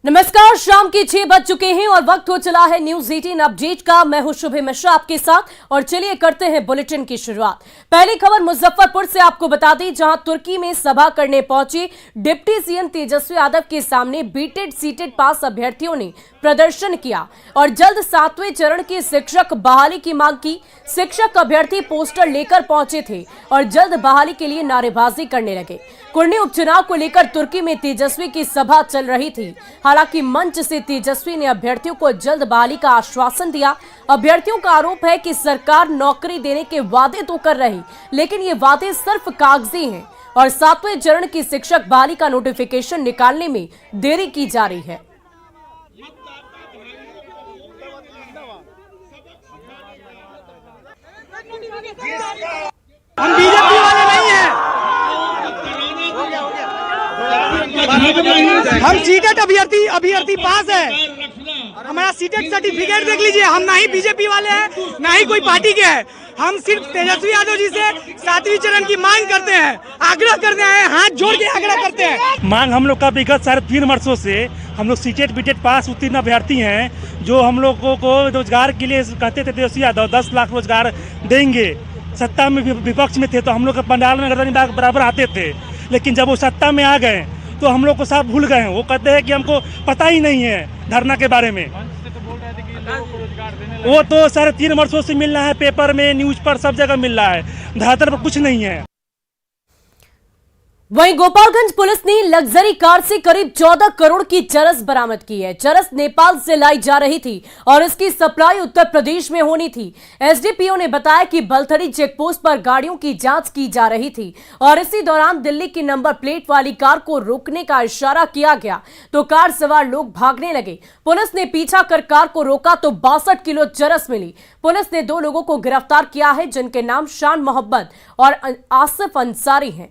नमस्कार, शाम के 6 बज चुके हैं और वक्त हो चला है न्यूज 18 अपडेट का। मैं हूं शुभे मिश्रा आपके साथ और चलिए करते हैं बुलेटिन की शुरुआत। पहली खबर मुजफ्फरपुर से आपको बता दें, जहां तुर्की में सभा करने पहुंचे डिप्टी सीएम तेजस्वी यादव के सामने बीटेड सीटेड पास अभ्यर्थियों ने प्रदर्शन किया और जल्द 7वें चरण की शिक्षक बहाली की मांग की। शिक्षक अभ्यर्थी पोस्टर लेकर पहुंचे थे और जल्द बहाली के लिए नारेबाजी करने लगे। कुर्नी उपचुनाव को लेकर तुर्की में तेजस्वी की सभा चल रही थी। हालांकि मंच से तेजस्वी ने अभ्यर्थियों को जल्द बहाली का आश्वासन दिया। अभ्यर्थियों का आरोप है कि सरकार नौकरी देने के वादे तो कर रही, लेकिन ये वादे सिर्फ कागजी हैं और 7वें चरण की शिक्षक बहाली का नोटिफिकेशन निकालने में देरी की जा रही है। हम बीजेपी वाले नहीं हैं, हम सीटेड अभ्यर्थी पास है। हमारा सीटेड सर्टिफिकेट देख लीजिए। हम ना ही बीजेपी वाले हैं ना ही कोई पार्टी के हैं। हम सिर्फ तेजस्वी यादव जी से 7वीं चरण की मांग करते हैं, आग्रह करते हैं, हाथ जोड़ के आग्रह करते हैं। मांग हम लोग का विगत 3.5 वर्षों से हम लोग सीटेड बीटेड पास उत्तीर्ण अभ्यर्थी हैं, जो हम लोगों को रोजगार के लिए कहते थे तेजस्वी यादव 10 लाख रोजगार देंगे। सत्ता में विपक्ष में थे तो हम लोग के पंडाल में गर्दनी बराबर आते थे, लेकिन जब वो सत्ता में आ गए तो हम लोग को सब भूल गए हैं। वो कहते हैं कि हमको पता ही नहीं है धरना के बारे में। वो तो 3.5 वर्षों से मिल रहा है, पेपर में, न्यूज पर, सब जगह मिल रहा है, धरातल पर कुछ नहीं है। वहीं गोपालगंज पुलिस ने लग्जरी कार से करीब 14 करोड़ की चरस बरामद की है। चरस नेपाल से लाई जा रही थी और इसकी सप्लाई उत्तर प्रदेश में होनी थी। एसडीपीओ ने बताया कि बलथड़ी चेकपोस्ट पर गाड़ियों की जांच की जा रही थी और इसी दौरान दिल्ली की नंबर प्लेट वाली कार को रोकने का इशारा किया गया तो कार सवार लोग भागने लगे। पुलिस ने पीछा कर कार को रोका तो 62 किलो चरस मिली। पुलिस ने 2 लोगों को गिरफ्तार किया है, जिनके नाम शान मोहम्मद और आसिफ अंसारी हैं।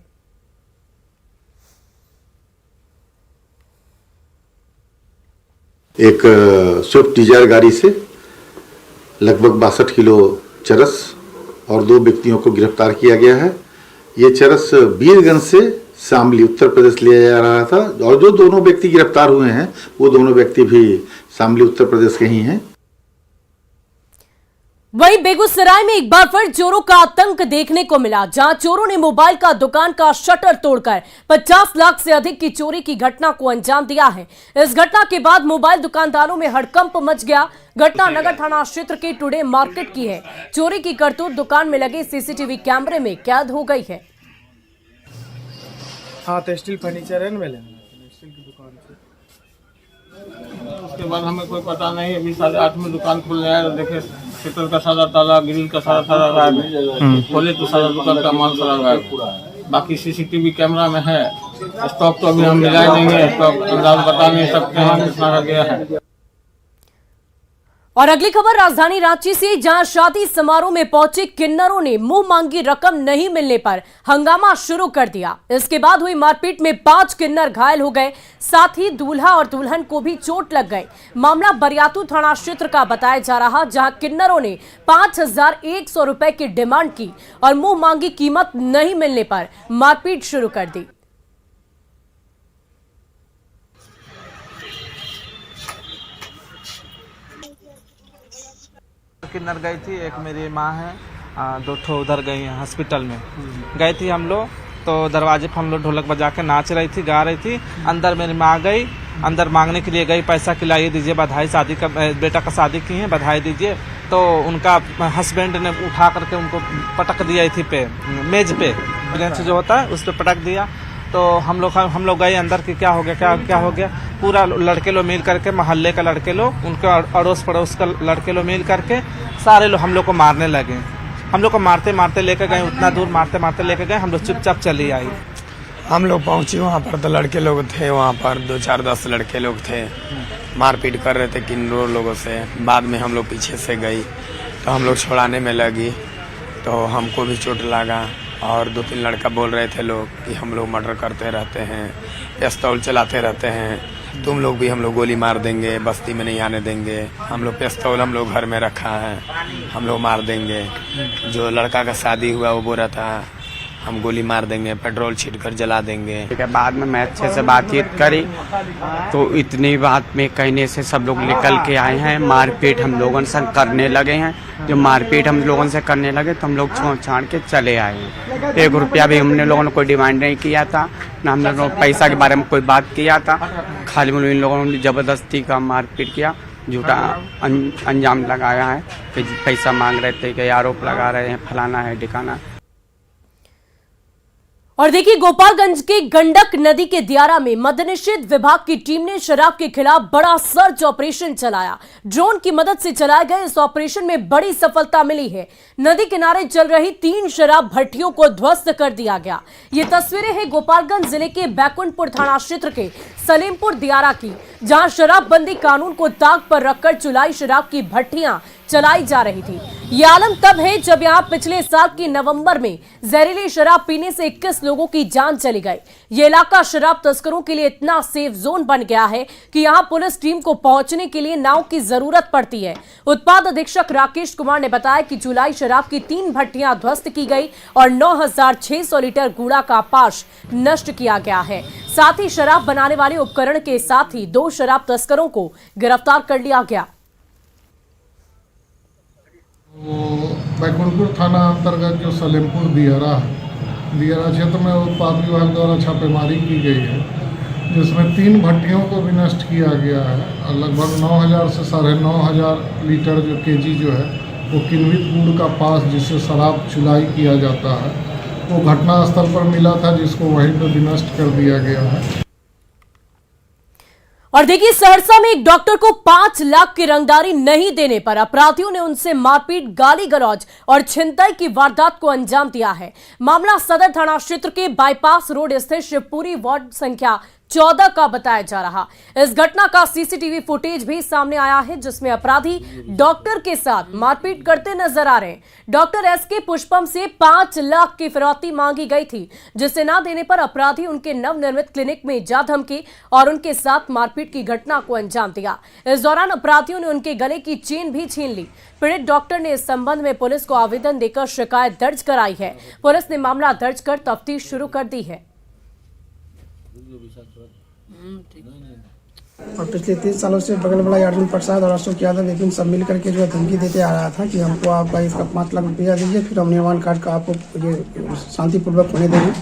एक स्विफ्ट डिजायर गाड़ी से लगभग 62 किलो चरस और 2 व्यक्तियों को गिरफ्तार किया गया है। ये चरस वीरगंज से शामली उत्तर प्रदेश ले जा रहा था और जो दोनों व्यक्ति गिरफ्तार हुए हैं वो दोनों व्यक्ति भी शामली उत्तर प्रदेश के ही हैं। वहीं बेगूसराय में एक बार फिर चोरों का आतंक देखने को मिला, जहां चोरों ने मोबाइल का दुकान का शटर तोड़कर 50 लाख से अधिक की चोरी की घटना को अंजाम दिया है। इस घटना के बाद मोबाइल दुकानदारों में हड़कंप मच गया। घटना नगर थाना क्षेत्र के टुडे मार्केट की है। चोरी की करतूत दुकान में लगे सीसीटीवी कैमरे में कैद हो गई है। हाँ, तो स्टील फर्नीचर है ना, मिले स्टील की दुकान से। उसके बाद हमें कोई पता नहीं, अभी 8:30 में दुकान खुल रहा है। देखे शटर का सारा ताला, ग्रिल का सारा गायब है, खोले तो सारा दुकान का माल सारा गायब। बाकी सीसीटीवी कैमरा में है। स्टॉक तो अभी हम मिला ही नहीं है, स्टॉक अंदाज बता नहीं सकते हैं कितना रह गया है। और अगली खबर राजधानी रांची से, जहां शादी समारोह में पहुंचे किन्नरों ने मुंह मांगी रकम नहीं मिलने पर हंगामा शुरू कर दिया। इसके बाद हुई मारपीट में 5 किन्नर घायल हो गए, साथ ही दूल्हा और दुल्हन को भी चोट लग गई। मामला बरियातू थाना क्षेत्र का बताया जा रहा, जहां किन्नरों ने 5100 रुपए की डिमांड की और मुंह मांगी कीमत नहीं मिलने पर मारपीट शुरू कर दी। किन्नर गई थी, एक मेरी माँ है, 2 ठो उधर गई हैं हॉस्पिटल में। गए थी हम लोग, तो दरवाजे पर हम लोग ढोलक बजा के नाच रही थी, गा रही थी। अंदर मेरी माँ गई, अंदर मांगने के लिए गई, पैसा खिलाइए दीजिए, बधाई, शादी का बेटा का शादी की है, बधाई दीजिए। तो उनका हस्बैंड ने उठा करके उनको पटक दिया थी पे मेज पे, बेंच जो होता है उस पर पटक दिया। तो हम लोग गए अंदर कि क्या हो गया। पूरा लड़के लोग मिल करके, मोहल्ले का लड़के लोग, उनके अड़ोस पड़ोस का लड़के लोग मिल करके सारे लोग हम लोग को मारने लगे। हम लोग को मारते लेके गए, उतना दूर मारते लेके गए। हम लोग चुपचाप चली आई। हम लोग पहुंचे वहाँ पर तो लड़के लोग थे, वहाँ पर 2-4-10 लड़के लोग थे, मारपीट कर रहे थे किन्नरों लोगों से। बाद में हम लोग पीछे से गई तो हम लोग छुड़ाने में लगी तो हमको भी चोट लगा और 2-3 लड़का बोल रहे थे लोग कि हम लोग मर्डर करते रहते हैं, पिस्तौल चलाते रहते हैं, तुम लोग भी हम लोग गोली मार देंगे, बस्ती में नहीं आने देंगे, हम लोग पिस्तौल हम लोग घर में रखा है, हम लोग मार देंगे। जो लड़का का शादी हुआ वो बोल रहा था हम गोली मार देंगे, पेट्रोल छींटकर जला देंगे। ठीक है, बाद में मैं अच्छे से बातचीत करी तो इतनी बात में कहने से सब लोग निकल के आए हैं। मारपीट हम लोगों से करने लगे हैं। जो मारपीट हम लोगों से करने लगे तो हम लोग छोड़ छाड़ के चले आए। 1 रुपया भी हमने लोगों ने कोई डिमांड नहीं किया था, ना हम लोगों ने पैसा के बारे में कोई बात किया था। खाली इन लोगों ने ज़बरदस्ती का मारपीट किया, झूठा अंजाम लगाया है कि पैसा मांग रहे थे, कि आरोप लगा रहे हैं, फलाना है ठिकाना है। और देखिए, गोपालगंज के गंडक नदी के दियारा में मद्यनिषेध विभाग की टीम ने शराब के खिलाफ बड़ा सर्च ऑपरेशन चलाया। ड्रोन की मदद से चलाए गए इस ऑपरेशन में बड़ी सफलता मिली है। नदी किनारे चल रही 3 शराब भट्टियों को ध्वस्त कर दिया गया। ये तस्वीरें हैं गोपालगंज जिले के बैकुंठपुर थाना क्षेत्र के सलेमपुर दियारा की, जहां शराबबंदी कानून को ताक पर रखकर चुलाई शराब की भट्टियां चलाई जा रही थी। ये आलम तब है जब यहां पिछले साल की नवंबर में जहरीली शराब पीने से 21 लोगों की जान चली गई। ये इलाका शराब तस्करों के लिए इतना सेफ जोन बन गया है कि यहां पुलिस टीम को पहुंचने के लिए नाव की जरूरत पड़ती है। उत्पाद अधीक्षक राकेश कुमार ने बताया कि चुलाई शराब की 3 भट्टियां ध्वस्त की गई और 9600 लीटर कूड़ा का पाश नष्ट किया गया है। साथ ही शराब बनाने वाले उपकरण के साथ ही 2 शराब तस्करों को गिरफ्तार कर लिया गया। वो बैकुंठपुर थाना अंतर्गत जो सलेमपुर दियारा है, दियारा क्षेत्र में उत्पाद विभाग द्वारा छापेमारी की गई है, जिसमें 3 भट्टियों को भी नष्ट किया गया है और लगभग 9000 से 9500 लीटर जो केजी जो है वो किण्वित गुड़ का पास, जिससे शराब चुलाई किया जाता है, वो घटनास्थल पर मिला था, जिसको वहीं पर भी नष्ट कर दिया गया है। और देखिए, सहरसा में एक डॉक्टर को 5 लाख की रंगदारी नहीं देने पर अपराधियों ने उनसे मारपीट, गाली गलौज और छिनताई की वारदात को अंजाम दिया है। मामला सदर थाना क्षेत्र के बाईपास रोड स्थित शिवपुरी वार्ड संख्या 14 का बताया जा रहा। इस घटना का सीसीटीवी फुटेज भी सामने आया है, जिसमें अपराधी डॉक्टर के साथ मारपीट करते नजर आ रहे हैं। डॉक्टर एसके पुष्पम से 5 लाख की फिरौती मांगी गई थी, जिसे न देने पर अपराधी उनके नवनिर्मित क्लिनिक में जा धमकी और उनके साथ मारपीट की घटना को अंजाम दिया। इस दौरान अपराधियों ने उनके गले की चेन भी छीन ली। पीड़ित डॉक्टर ने इस संबंध में पुलिस को आवेदन देकर शिकायत दर्ज कराई है। पुलिस ने मामला दर्ज कर तफ्तीश शुरू कर दी है। और पिछले 3 सालों से बगल वाला अर्जुन प्रसाद और अशोक यादव एक दिन सब मिल करके जो है धमकी देते आ रहा था कि हमको आपका इसका 5 लाख रुपया दीजिए, फिर हम निर्माण कार्य का आपको ये शांतिपूर्वक होने देंगे।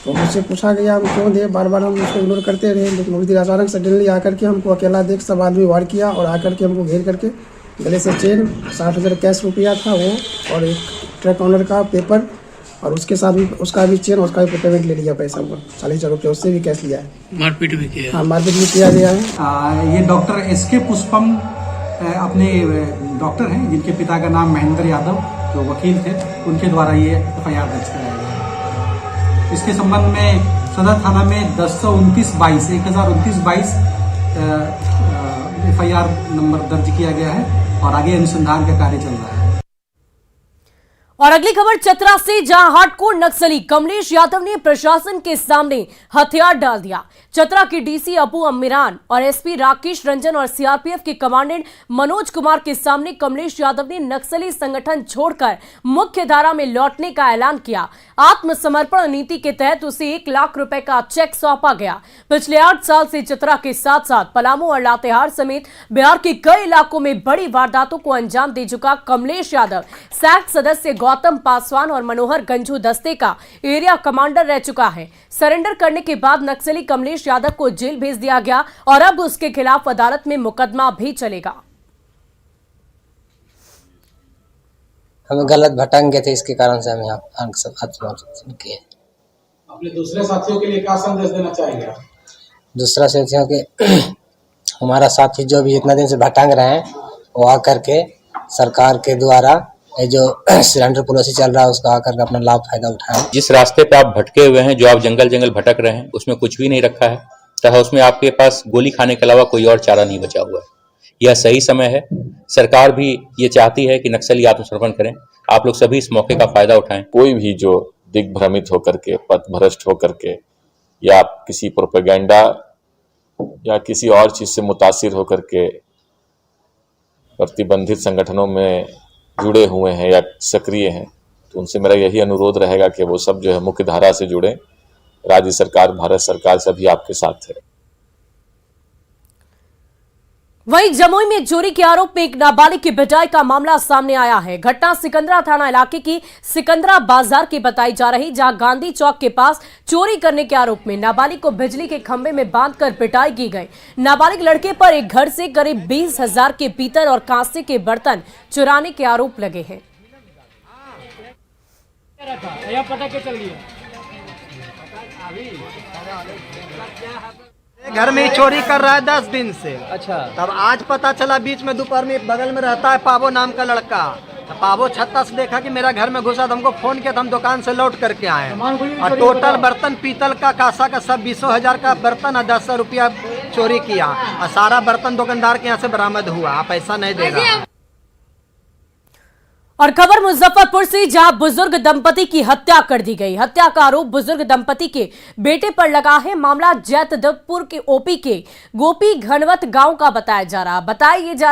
तो मुझसे पूछा गया हम क्यों दे, बार बार हम उसको इग्नोर करते रहे, लेकिन उस दिन अचानक सडनली आकर के हमको अकेला देख सब आदमी वार किया और आकर के हमको घेर करके गले से चेन, 60,000 कैश रुपया था वो, और एक ट्रक ऑनर का पेपर, और उसके साथ भी उसका भी चेन, उसका भी पेमेंट ले लिया पैसा को 40,000 रुपये, उससे भी कैश लिया है। मारपीट भी किया? हाँ, मारपीट भी किया गया है। ये डॉक्टर एसके पुष्पम अपने डॉक्टर हैं, जिनके पिता का नाम महेंद्र यादव, जो वकील थे, उनके द्वारा ये FIR दर्ज कराया गया है। इसके संबंध में सदर थाना में 1029/22 FIR नंबर दर्ज किया गया है और आगे अनुसंधान का कार्य चल रहा है। और अगली खबर चतरा से, जहां हार्डकोर नक्सली कमलेश यादव ने प्रशासन के सामने हथियार डाल दिया। चतरा के डीसी अबू अमीरान और एसपी राकेश रंजन और सीआरपीएफ के कमांडेंट मनोज कुमार के सामने कमलेश यादव ने नक्सली संगठन छोड़कर मुख्य धारा में लौटने का ऐलान किया। आत्मसमर्पण नीति के तहत उसे 1 लाख रुपए का चेक सौंपा गया। पिछले 8 साल से चतरा के साथ साथ पलामू और लातेहार समेत बिहार के कई इलाकों में बड़ी वारदातों को अंजाम दे चुका कमलेश यादव सैक सदस्य गौतम पासवान और मनोहर गंजू दस्ते का एरिया कमांडर रह चुका है। सरेंडर करने के बाद नक्सली कमलेश यादव को जेल भेज दिया गया और अब उसके खिलाफ अदालत में मुकदमा भी चलेगा। हम गलत भटक गए थे, इसके कारण से हम यहाँ आत्मसमर्पण किए। अपने दूसरे साथियों के लिए क्या संदेश देना चाहेंगे? दूसरा साथियों के हमारा साथी जो भी इतना दिन से भटक रहे हैं, वो आकर के सरकार के द्वारा ये जो सिलेंडर पॉलिसी चल रहा है उसका आकर के अपना लाभ फायदा उठाएं। जिस रास्ते पे आप भटके हुए हैं, जो आप जंगल भटक रहे हैं, उसमें कुछ भी नहीं रखा है, तथा उसमें आपके पास गोली खाने के अलावा कोई और चारा नहीं बचा हुआ है। यह सही समय है। सरकार भी ये चाहती है कि नक्सली आत्मसमर्पण करें। आप लोग सभी इस मौके का फायदा उठाएं। कोई भी जो दिग्भ्रमित होकर के, पथभ्रष्ट होकर के, या किसी प्रोपेगेंडा या किसी और चीज से मुतासिर होकर के प्रतिबंधित संगठनों में जुड़े हुए हैं या सक्रिय हैं, तो उनसे मेरा यही अनुरोध रहेगा कि वो सब जो है मुख्य धारा से जुड़े। राज्य सरकार, भारत सरकार सभी आपके साथ है। वहीं जमुई में चोरी के आरोप में एक नाबालिग की पिटाई का मामला सामने आया है। घटना सिकंदरा थाना इलाके की सिकंदरा बाजार की बताई जा रही, जहां गांधी चौक के पास चोरी करने के आरोप में नाबालिग को बिजली के खंभे में बांधकर पिटाई की गई। नाबालिग लड़के पर एक घर से करीब 20,000 के पीतल और कांसे के बर्तन चुराने के आरोप लगे हैं। घर में ही चोरी कर रहा है 10 दिन से। अच्छा, तब आज पता चला, बीच में दोपहर में बगल में रहता है पावो नाम का लड़का, तो पावो छत्ता से देखा कि मेरा घर में घुसा, तो हमको फोन किया, तो हम दुकान से लौट करके आए। और टोटल बर्तन पीतल का कांसा का सब 20,000 का बर्तन और 10 रुपया चोरी किया, और सारा बर्तन दुकानदार के यहाँ से बरामद हुआ, पैसा नहीं दे रहा। और खबर मुजफ्फरपुर से, जहां बुजुर्ग दंपति की हत्या कर दी गई। हत्या का आरोप बुजुर्ग दंपति के बेटे पर लगा है। मामला जैतदपुर के ओपी के गोपी घनवत गांव का बताया जा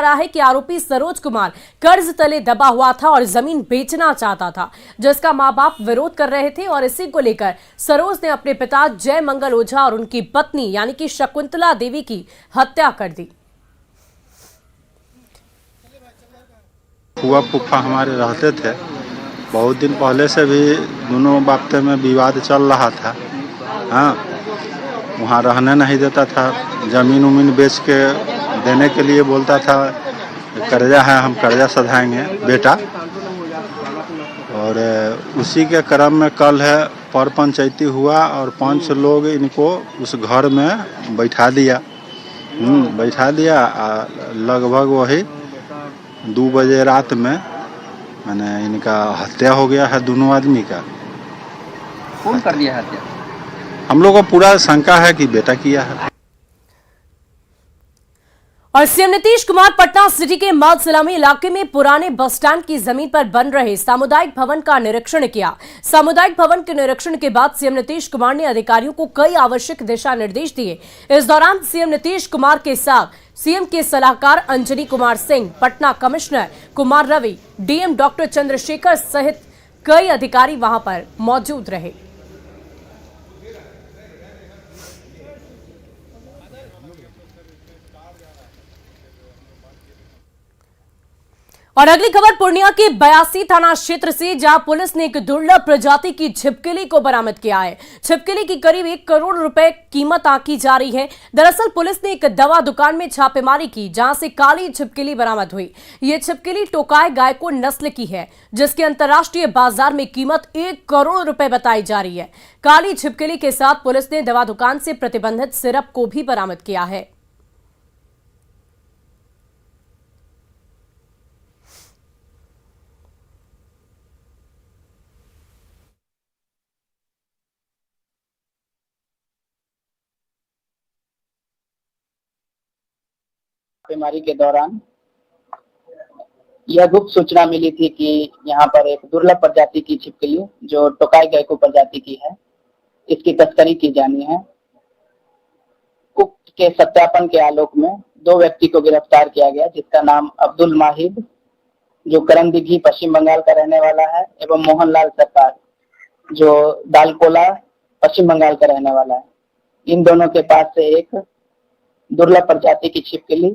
रहा है कि आरोपी सरोज कुमार कर्ज तले दबा हुआ था और जमीन बेचना चाहता था, जिसका मां बाप विरोध कर रहे थे, और इसी को लेकर सरोज ने अपने पिता जय मंगल ओझा और उनकी पत्नी यानी कि शकुंतला देवी की हत्या कर दी। फुआ फूफा हमारे रहते थे, बहुत दिन पहले से भी दोनों बाप्ते में विवाद चल रहा था। हाँ, वहाँ रहने नहीं देता था, जमीन उमीन बेच के देने के लिए बोलता था, कर्जा है हम कर्जा सधाएंगे बेटा। और उसी के क्रम में कल है पर पंचायती हुआ और 5 लोग इनको उस घर में बैठा दिया। लगभग वही 2 बजे रात में मैंने इनका हत्या हो गया है, दोनों आदमी का। कौन कर दिया हत्या? हम लोग को पूरा शंका है कि बेटा किया है। और सीएम नीतीश कुमार पटना सिटी के मालसलामी इलाके में पुराने बस स्टैंड की जमीन पर बन रहे सामुदायिक भवन का निरीक्षण किया। सामुदायिक भवन के निरीक्षण के बाद सीएम नीतीश कुमार ने अधिकारियों को कई आवश्यक दिशा निर्देश दिए। इस दौरान सीएम नीतीश कुमार के साथ सीएम के सलाहकार Anjani Kumar Singh, Patna commissioner Kumar Ravi, DM doctor Chandrashekhar सहित कई अधिकारी वहां पर मौजूद रहे। और अगली खबर पूर्णिया के 82 थाना क्षेत्र से, जहां पुलिस ने एक दुर्लभ प्रजाति की छिपकली को बरामद किया है। छिपकली की करीब 1 करोड़ रुपए कीमत आंकी जा रही है। दरअसल पुलिस ने एक दवा दुकान में छापेमारी की, जहां से काली छिपकली बरामद हुई। ये छिपकली टोकाई गायको नस्ल की है, जिसके अंतर्राष्ट्रीय बाजार में कीमत 1 करोड़ रुपए बताई जा रही है। काली छिपकली के साथ पुलिस ने दवा दुकान से प्रतिबंधित सिरप को भी बरामद किया है। छापेमारी के दौरान यह गुप्त सूचना मिली थी कि यहाँ पर एक दुर्लभ प्रजाति की छिपकली जो टोकाई गैको प्रजाति की है, इसकी तस्करी की जानी है। उक्त के सत्यापन के आलोक में 2 व्यक्ति को गिरफ्तार किया गया, जिसका नाम अब्दुल माहिद जो करमदिघी पश्चिम बंगाल का रहने वाला है, एवं मोहनलाल सरकार जो दालकोला पश्चिम बंगाल का रहने वाला है। इन दोनों के पास से एक दुर्लभ प्रजाति की छिपकली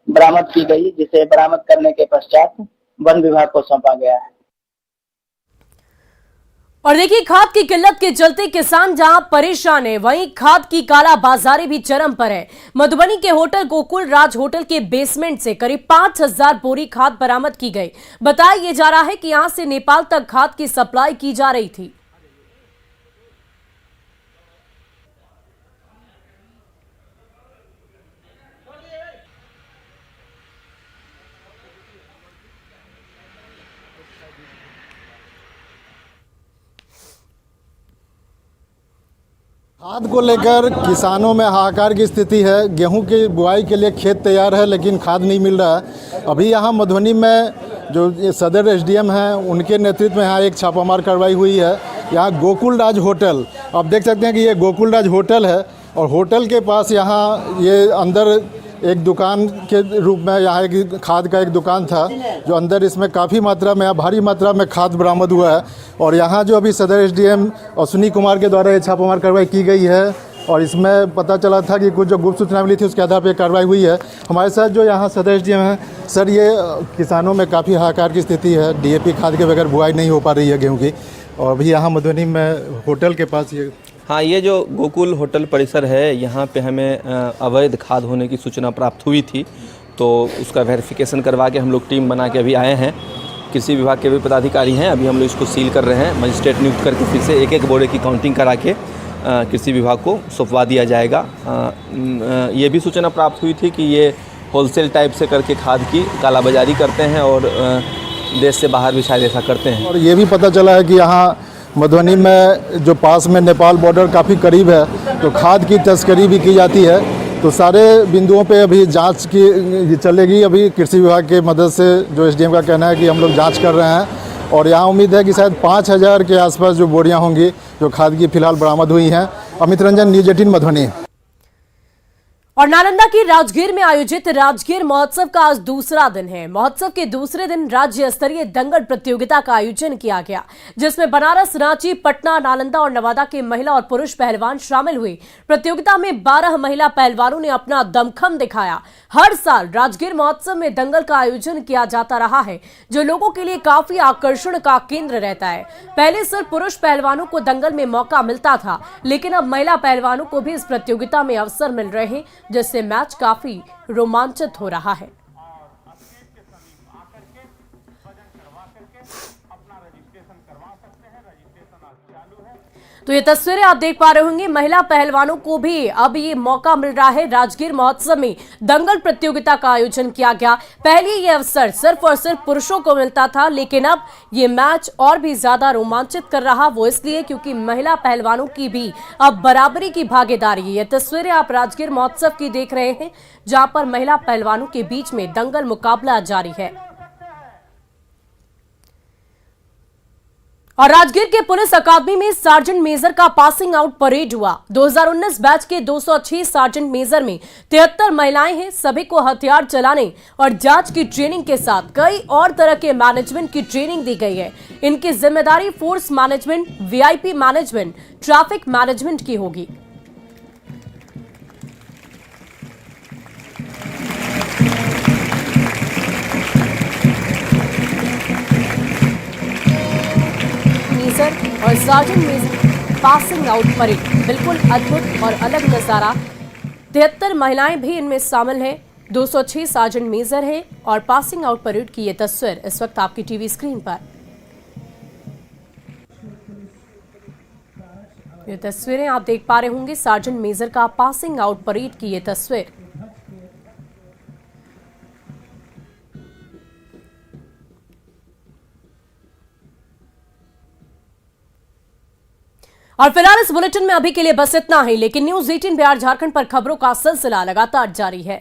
बरामद की गई, जिसे बरामद करने के पश्चात वन विभाग को सौंपा गया है। और देखिए, खाद की किल्लत के चलते किसान जहां परेशान है, वहीं खाद की कालाबाजारी भी चरम पर है। मधुबनी के होटल गोकुल राज होटल के बेसमेंट से करीब 5,000 बोरी खाद बरामद की गई। बताया जा रहा है कि यहां से नेपाल तक खाद की सप्लाई की जा रही थी। खाद को लेकर किसानों में हाहाकार की स्थिति है। गेहूं की बुआई के लिए खेत तैयार है, लेकिन खाद नहीं मिल रहा है। अभी यहाँ मधुबनी में जो सदर एसडीएम हैं, उनके नेतृत्व में यहाँ एक छापामार कार्रवाई हुई है। यहाँ गोकुल राज होटल, आप देख सकते हैं कि ये गोकुल राज होटल है, और होटल के पास यहाँ ये अंदर एक दुकान के रूप में यहाँ एक खाद का एक दुकान था, जो अंदर इसमें काफ़ी मात्रा में, भारी मात्रा में खाद बरामद हुआ है। और यहाँ जो अभी सदर एसडीएम अश्विनी कुमार के द्वारा ये छापामार कार्रवाई की गई है और इसमें पता चला था कि कुछ जो गुप्त सूचना मिली थी उसके आधार पर कार्रवाई हुई है। हमारे साथ जो यहाँ सदर एसडीएम है सर, ये किसानों में काफ़ी हाहाकार की स्थिति है, डीएपी खाद के बगैर बुआई नहीं हो पा रही है गेहूँ की। और अभी यहाँ मधुबनी में होटल के पास ये जो गोकुल होटल परिसर है, यहाँ पे हमें अवैध खाद होने की सूचना प्राप्त हुई थी, तो उसका वेरिफिकेशन करवा के हम लोग टीम बना के अभी आए हैं। कृषि विभाग के भी पदाधिकारी हैं, अभी हम लोग इसको सील कर रहे हैं। मजिस्ट्रेट नियुक्त करके फिर से एक बोरे की काउंटिंग करा के कृषि विभाग को सौंपवा दिया जाएगा। ये भी सूचना प्राप्त हुई थी कि ये होलसेल टाइप से करके खाद की कालाबाजारी करते हैं और देश से बाहर भी शायद ऐसा करते हैं। और ये भी पता चला है कि यहाँ मधुबनी में जो पास में नेपाल बॉर्डर काफ़ी करीब है, तो खाद की तस्करी भी की जाती है। तो सारे बिंदुओं पे अभी जांच की चलेगी। अभी कृषि विभाग की मदद से जो एसडीएम का कहना है कि हम लोग जांच कर रहे हैं और यहाँ उम्मीद है कि शायद 5000 के आसपास जो बोरियां होंगी जो खाद की फिलहाल बरामद हुई हैं। अमित रंजन, न्यूज़ 18 मधुबनी। और नालंदा की राजगीर में आयोजित राजगीर महोत्सव का आज दूसरा दिन है। महोत्सव के दूसरे दिन राज्य स्तरीय दंगल प्रतियोगिता का आयोजन किया गया, जिसमें बनारस, रांची, पटना, नालंदा और नवादा के महिला और पुरुष पहलवान शामिल हुए। प्रतियोगिता में 12 महिला पहलवानों ने अपना दमखम दिखाया। हर साल राजगीर महोत्सव में दंगल का आयोजन किया जाता रहा है, जो लोगों के लिए काफी आकर्षण का केंद्र रहता है। पहले सिर्फ पुरुष पहलवानों को दंगल में मौका मिलता था, लेकिन अब महिला पहलवानों को भी इस प्रतियोगिता में अवसर मिल रहे हैं, जिससे मैच काफी रोमांचित हो रहा है। तो ये तस्वीरें आप देख पा रहे होंगे, महिला पहलवानों को भी अब ये मौका मिल रहा है। राजगीर महोत्सव में दंगल प्रतियोगिता का आयोजन किया गया। पहले ये अवसर सिर्फ और सिर्फ पुरुषों को मिलता था, लेकिन अब ये मैच और भी ज्यादा रोमांचित कर रहा, वो इसलिए क्योंकि महिला पहलवानों की भी अब बराबरी की भागीदारी है। ये तस्वीरें आप राजगीर महोत्सव की देख रहे हैं, जहां पर महिला पहलवानों के बीच में दंगल मुकाबला जारी है। और राजगीर के पुलिस अकादमी में सार्जेंट मेजर का पासिंग आउट परेड हुआ। 2019 बैच के 206 सार्जेंट मेजर में 73 महिलाएं हैं। सभी को हथियार चलाने और जांच की ट्रेनिंग के साथ कई और तरह के मैनेजमेंट की ट्रेनिंग दी गई है। इनकी जिम्मेदारी force management, VIP management, traffic management की होगी। और sergeant major passing out parade बिल्कुल अद्भुत और अलग नजारा। 73 महिलाएं भी इनमें शामिल हैं। 206 सार्जेंट मेजर हैं और पासिंग आउट परेड की ये तस्वीर इस वक्त आपकी टीवी स्क्रीन पर। ये तस्वीरें आप देख पा रहे होंगे, सार्जेंट मेजर का पासिंग आउट परेड की ये तस्वीर। और फिलहाल इस बुलेटिन में अभी के लिए बस इतना ही, लेकिन न्यूज़ 18 बिहार झारखंड पर खबरों का सिलसिला लगातार जारी है।